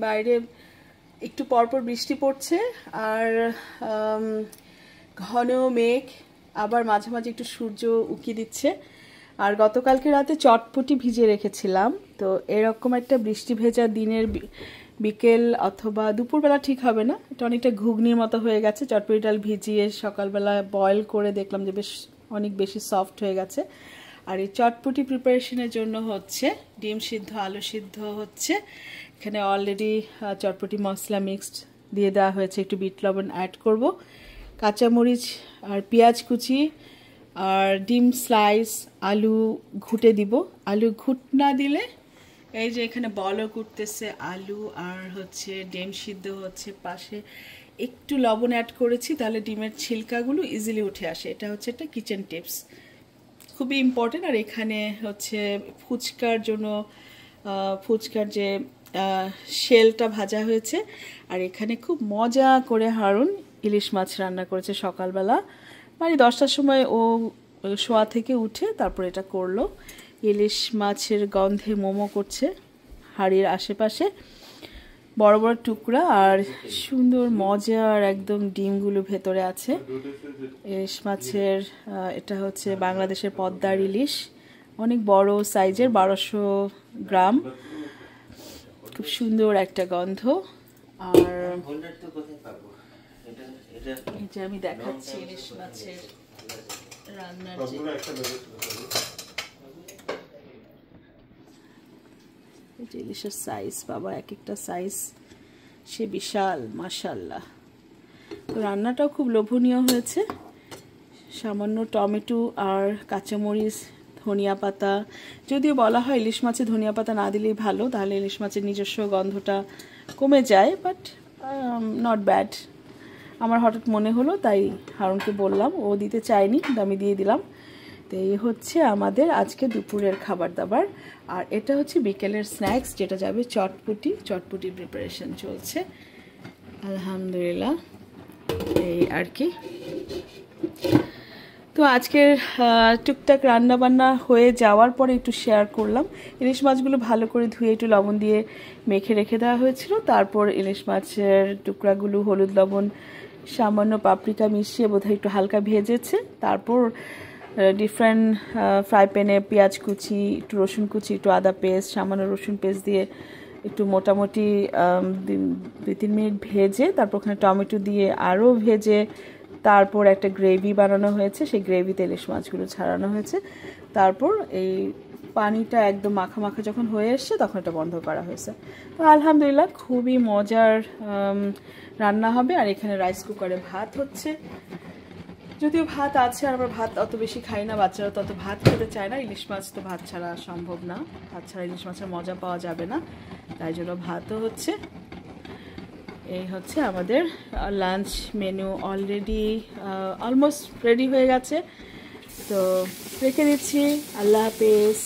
বাইরে একটু পরপর বৃষ্টি পড়ছে আর ঘন মেঘ, আবার মাঝে মাঝে একটু সূর্য উঁকি দিচ্ছে। আর গতকালকে রাতে চটপটি ভিজে রেখেছিলাম, তো এরকম একটা বৃষ্টি ভেজা দিনের বিকেল অথবা দুপুরবেলা ঠিক হবে না, এটা অনেকটা ঘুগনির মতো হয়ে গেছে। চটপটি ডাল ভিজিয়ে সকালবেলা বয়েল করে দেখলাম যে বেশ অনেক বেশি সফট হয়ে গেছে। আর এই চটপটি প্রিপারেশনের জন্য হচ্ছে ডিম সিদ্ধ, আলু সিদ্ধ হচ্ছে। এখানে অলরেডি চটপটি মশলা মিক্সড দিয়ে দেওয়া হয়েছে, একটু বিট লবণ অ্যাড করব, কাঁচামরিচ আর পেঁয়াজ কুচি আর ডিম স্লাইস, আলু ঘুটে দিব। আলু ঘুট না দিলে এই যে এখানে বলক উঠতেছে, আলু আর হচ্ছে ডিম সিদ্ধ হচ্ছে, পাশে একটু লবণ অ্যাড করেছি, তাহলে ডিমের ছিলকাগুলো ইজিলি উঠে আসে। এটা হচ্ছে একটা কিচেন টিপস, খুবই ইম্পর্টেন্ট। আর এখানে হচ্ছে ফুচকার জন্য ফুচকার যে শেলটা ভাজা হয়েছে। আর এখানে খুব মজা করে হারুন ইলিশ মাছ রান্না করেছে সকালবেলা, মানে 10টার সময় ও শোয়া থেকে উঠে তারপর এটা করলো। ইলিশ মাছের গন্ধে মোমো করছে হাঁড়ির আশেপাশে, বড় বড় টুকরা আর সুন্দর মজার একদম ডিমগুলো ভেতরে আছে। ইলিশ মাছের এটা হচ্ছে বাংলাদেশের পদ্মার ইলিশ, অনেক বড় সাইজের, 1200 গ্রাম, খুব সুন্দর একটা গন্ধ। আর এটা আমি দেখাচ্ছি ইলিশ মাছের রান্নার ইলিশের সাইজ, বাবা এক একটা সাইজ সে বিশাল, মাশাআল্লাহ। তো রান্নাটাও খুব লোভনীয় হয়েছে। সামান্য টমেটো আর কাঁচামরিচ, ধনিয়া পাতা, যদিও বলা হয় ইলিশ মাছে ধনিয়া পাতা না দিলেই ভালো, তাহলে ইলিশ মাছের নিজস্ব গন্ধটা কমে যায়, বাট নট ব্যাড। আমার হঠাৎ মনে হলো তাই হারুনকে বললাম, ও দিতে চায়নি, আমি দিয়ে দিলাম। তো এই হচ্ছে আমাদের আজকে দুপুরের খাবার দাবার। আর এটা হচ্ছে বিকেলের স্ন্যাক্স, যেটা যাবে চটপটি। চটপটি প্রিপারেশন চলছে আলহামদুলিল্লাহ, এই আর কি। তো আজকের টুকটাক রান্না বান্না হয়ে যাওয়ার পরে একটু শেয়ার করলাম। ইলিশ মাছগুলো ভালো করে ধুয়ে একটু লবণ দিয়ে মেখে রেখে দেওয়া হয়েছিল, তারপর ইলিশ মাছের টুকরাগুলো হলুদ লবণ সামান্য পাপরিকা মিশিয়ে বোধহয় একটু হালকা ভেজেছে। তারপর ডিফারেন্ট ফ্রাই প্যানে পেঁয়াজ কুচি, একটু রসুন কুচি, একটু আদা পেস্ট, সামান্য রসুন পেস্ট দিয়ে একটু মোটামুটি 2-3 মিনিট ভেজে, তারপর ওখানে টমেটো দিয়ে আরও ভেজে তারপর একটা গ্রেভি বানানো হয়েছে, সেই গ্রেভিতে ইলিশ মাছগুলো ছাড়ানো হয়েছে। তারপর এই পানিটা একদম মাখা মাখা যখন হয়ে এসছে তখন এটা বন্ধ করা হয়েছে। তো আলহামদুলিল্লাহ খুবই মজার রান্না হবে। আর এখানে রাইস কুকারে ভাত হচ্ছে, যদিও ভাত আছে, আর আমরা ভাত অত বেশি খাই না, বাচ্চারা তত ভাত খেতে চায় না। ইলিশ মাছ তো ভাত ছাড়া সম্ভব না, ভাত ছাড়া ইলিশ মাছের মজা পাওয়া যাবে না, তাই জন্য ভাতও হচ্ছে। এই হচ্ছে আমাদের lunch menu, already almost ready হয়ে গেছে। তো রেখে দিচ্ছি, আল্লাহ হাফেজ।